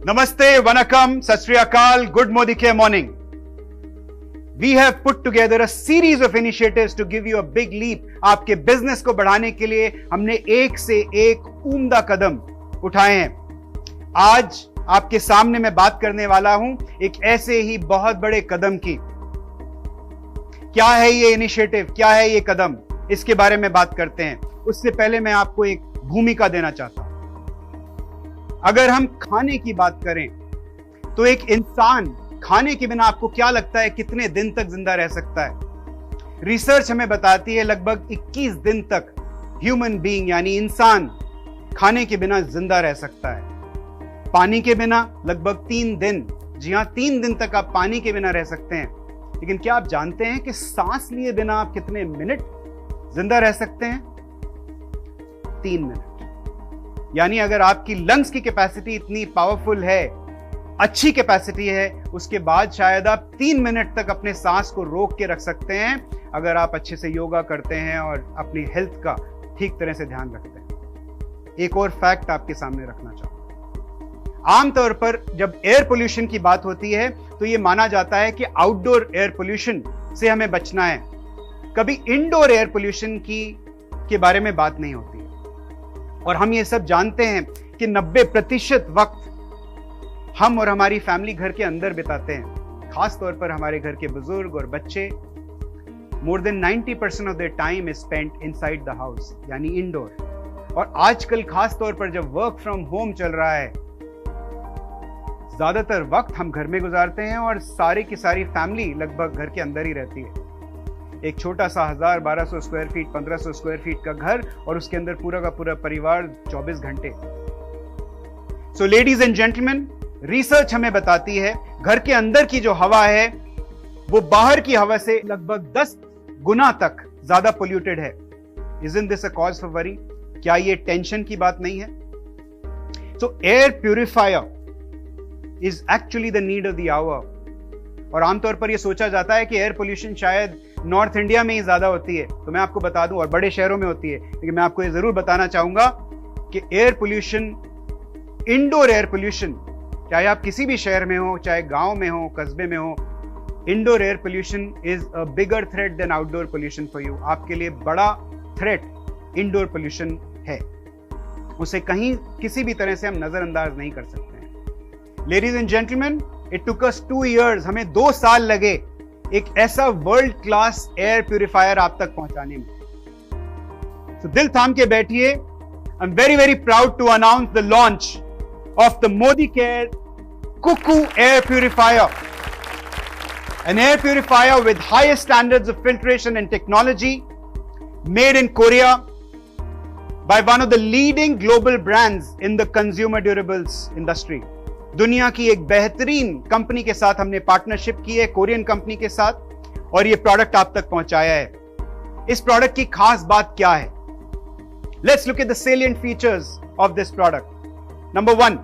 Namaste, Vanakkam, Sat Sri Akal, Good Modike morning. We have put together a series of initiatives to give you a big leap. आपके business को बढ़ाने के लिए हमने एक से एक उम्दा कदम उठाए हैं। आज आपके सामने मैं बात करने वाला हूं एक ऐसे ही बहुत बड़े कदम की। क्या है ये इनिशिएटिव, क्या है ये कदम, इसके बारे में बात करते हैं। उससे पहले मैं आपको एक भूमिका देना चाहता हूं। अगर हम खाने की बात करें तो एक इंसान खाने के बिना आपको क्या लगता है कितने दिन तक जिंदा रह सकता है? रिसर्च हमें बताती है लगभग 21 दिन तक ह्यूमन बीइंग यानी इंसान खाने के बिना जिंदा रह सकता है। पानी के बिना लगभग 3 दिन, जी हां 3 दिन तक आप पानी के बिना रह सकते हैं। लेकिन क्या आप जानते हैं कि सांस लिए बिना आप कितने मिनट जिंदा रह सकते हैं? 3 मिनट। यानी अगर आपकी लंग्स की कैपेसिटी इतनी पावरफुल है, अच्छी कैपेसिटी है, उसके बाद शायद आप 3 मिनट तक अपने सांस को रोक के रख सकते हैं अगर आप अच्छे से योगा करते हैं और अपनी हेल्थ का ठीक तरह से ध्यान रखते हैं। एक और फैक्ट आपके सामने रखना चाहूंगा। आमतौर पर जब एयर पोल्यूशन की बात होती है तो यह माना जाता है कि आउटडोर एयर पोल्यूशन से हमें बचना है, कभी इंडोर एयर पोल्यूशन के बारे में बात नहीं होती है। और हम ये सब जानते हैं कि 90% वक्त हम और हमारी फैमिली घर के अंदर बिताते हैं, खास तौर पर हमारे घर के बुजुर्ग और बच्चे। More than 90% of their time is spent inside the house यानी इंडोर। और आजकल खास तौर पर जब वर्क फ्रॉम होम चल रहा है, ज्यादातर वक्त हम घर में गुजारते हैं और सारी की सारी फैमिली लगभग घर के अंदर ही रहती है। एक छोटा सा 1000-1200 स्क्वायर फीट, 1500 स्क्वायर फीट का घर और उसके अंदर पूरा का पूरा परिवार 24 घंटे। So ladies and gentleman, research हमें बताती है घर के अंदर की जो हवा है वो बाहर की हवा से लगभग 10 गुना तक ज्यादा पोल्यूटेड है। Isn't this a cause for worry? क्या ये टेंशन की बात नहीं है? So air purifier is actually the need of the hour. और आमतौर पर यह सोचा जाता है कि एयर पोल्यूशन शायद नॉर्थ इंडिया में ही ज्यादा होती है, तो मैं आपको बता दूं, और बड़े शहरों में होती है। लेकिन मैं आपको यह जरूर बताना चाहूंगा कि air pollution, indoor air pollution, चाहे आप किसी भी शहर में हो, चाहे गांव में हो, कस्बे में हो, indoor air pollution is a bigger threat than outdoor pollution for you. आपके लिए बड़ा थ्रेट इंडोर पोल्यूशन है, उसे कहीं किसी भी तरह से हम नजरअंदाज नहीं कर सकते हैं। Ladies and gentleman, it took us 2 years, हमें 2 साल लगे एक ऐसा वर्ल्ड क्लास एयर प्यूरिफायर आप तक पहुंचाने में। तो दिल थाम के बैठिए। I am very very proud to announce the launch of the Modicare Cuckoo air purifier, an air purifier with highest standards of filtration and technology, made in Korea by one of the leading global brands in the consumer durables industry. दुनिया की एक बेहतरीन company के साथ हमने partnership की है, Korean company के साथ, और ये प्रोडक्ट आप तक पहुंचाया है। इस प्रोडक्ट की खास बात क्या है? Let's look at the salient features of this product. Number 1,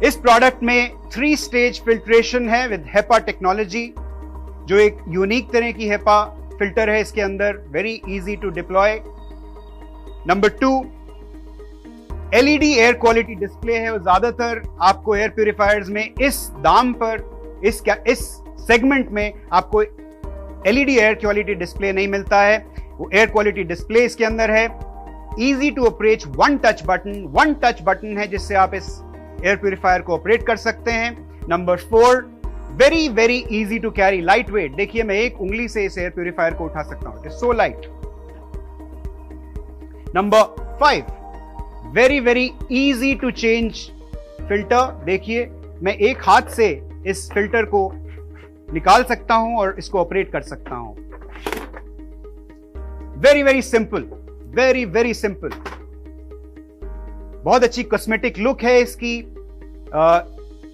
इस प्रोडक्ट में 3 स्टेज फिल्ट्रेशन है विद हेपा टेक्नोलॉजी, जो एक यूनिक तरह की हेपा फिल्टर है इसके अंदर, very easy to deploy. Number 2, LED air quality display है। और ज्यादातर आपको एयर प्यूरिफायर्स में इस दाम पर, इस सेगमेंट में आपको LED एयर क्वालिटी डिस्प्ले नहीं मिलता है। वो एयर क्वालिटी डिस्प्ले इसके अंदर है। Easy to operate, one touch button है जिससे आप इस एयर प्यूरिफायर को ऑपरेट कर सकते हैं। Number 4, very very easy to carry, light weight. देखिए मैं एक उंगली से इस एयर प्यूरिफायर को उठा सकता हूं, it is so light. Number 5, very very easy to change filter. देखिए मैं एक हाथ से इस फिल्टर को निकाल सकता हूं और इसको ऑपरेट कर सकता हूं। Very very simple, very very simple. बहुत अच्छी कॉस्मेटिक लुक है इसकी।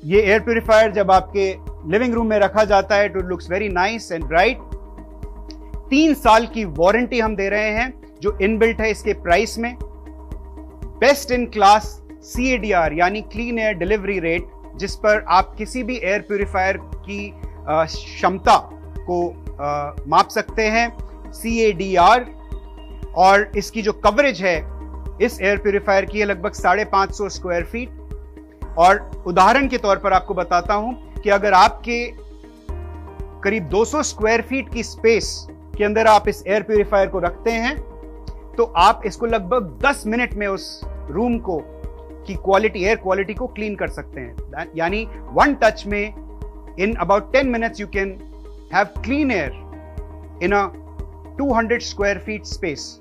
ये एयर प्यूरिफायर जब आपके लिविंग रूम में रखा जाता है तो it looks very nice and bright. 3 साल की वारंटी हम दे रहे हैं जो इनबिल्ट है इसके प्राइस में। बेस्ट इन क्लास CADR यानी क्लीन एयर डिलीवरी रेट, जिस पर आप किसी भी एयर प्यूरिफायर की क्षमता को माप सकते हैं, CADR। और इसकी जो कवरेज है इस एयर प्यूरिफायर की है लगभग 550 स्क्वायर फीट। और उदाहरण के तौर पर आपको बताता हूं कि अगर आपके करीब 200 स्क्वायर फीट की स्पेस के अंदर आप इस एयर प्यूरिफायर को रखते हैं तो आप इसको लगभग 10 मिनट में उस रूम को की क्वालिटी, एयर क्वालिटी को क्लीन कर सकते हैं। यानी वन टच में in about 10 minutes you can have clean air in a 200 square feet space.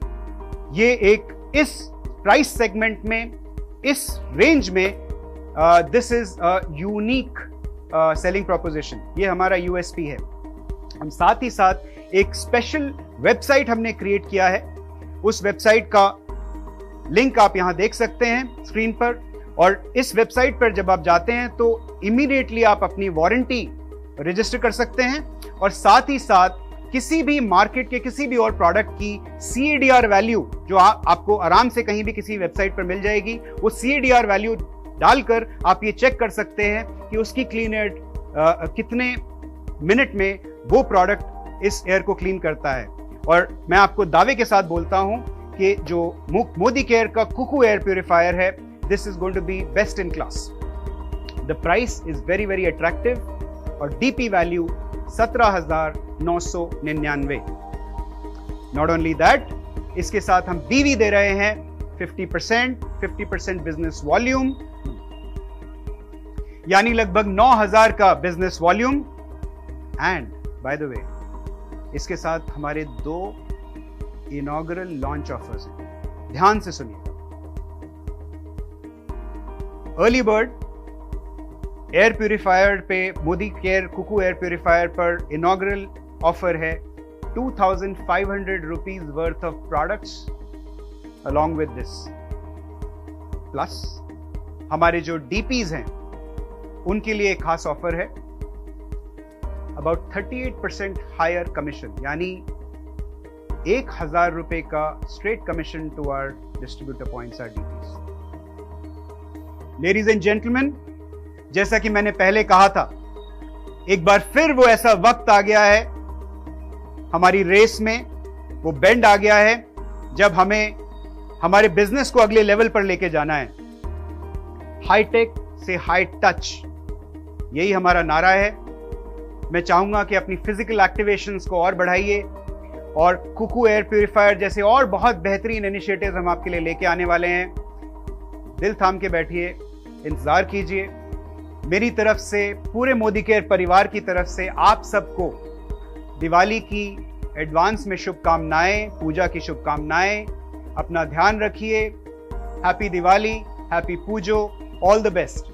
ये एक इस प्राइस सेगमेंट में, इस रेंज में this is a unique selling proposition. ये हमारा यूएसपी है। हम साथ ही साथ एक स्पेशल वेबसाइट हमने क्रिएट किया है। उस वेबसाइट का लिंक आप यहां देख सकते हैं स्क्रीन पर, और इस वेबसाइट पर जब आप जाते हैं तो इमीडिएटली आप अपनी वारंटी रजिस्टर कर सकते हैं, और साथ ही साथ किसी भी मार्केट के किसी भी और प्रोडक्ट की CADR वैल्यू जो आपको आराम से कहीं भी किसी वेबसाइट पर मिल जाएगी, वो CADR वैल्यू डालकर आप ये चेक कर सकते हैं कि उसकी क्लीन एयर कितने मिनट में वो प्रोडक्ट इस एयर को क्लीन करता है। और मैं आपको दावे के साथ बोलता हूं कि जो मोदी केयर का कुकू एयर प्यूरिफायर है, this is going to be best in class. The price is very very attractive और DP value 17,999। Not only that, इसके साथ हम BV दे रहे हैं 50% बिजनेस वॉल्यूम, यानी लगभग 9,000 का business volume. And by the way, इसके साथ हमारे 2 इनॉग्रल लॉन्च ऑफर्स हैं। ध्यान से सुनिए। अर्ली बर्ड एयर प्यूरिफायर पे, Modicare Cuckoo air purifier पर इनॉग्रल ऑफर है 2,500 rupees worth of products along with this. Plus हमारे जो DPs हैं उनके लिए एक खास ऑफर है, अबाउट 38% हायर कमीशन, यानी 1,000 रुपए का straight commission to our distributor points, or DPs। Ladies and gentleman, जैसा कि मैंने पहले कहा था, एक बार फिर वो ऐसा वक्त आ गया है हमारी रेस में, वो बेंड आ गया है जब हमें हमारे बिजनेस को अगले लेवल पर लेके जाना है। हाईटेक से हाई टच, यही हमारा नारा है। मैं चाहूंगा कि अपनी फिजिकल एक्टिवेशंस को और बढ़ाइए, और कुकू एयर प्यूरिफायर जैसे और बहुत बेहतरीन इनिशिएटिव्स हम आपके लिए लेके आने वाले हैं। दिल थाम के बैठिए, इंतजार कीजिए। मेरी तरफ से, पूरे मोदी केयर परिवार की तरफ से आप सबको दिवाली की एडवांस में शुभकामनाएं, पूजा की शुभकामनाएं। अपना ध्यान रखिए। Happy Diwali, happy Pujo, all the best.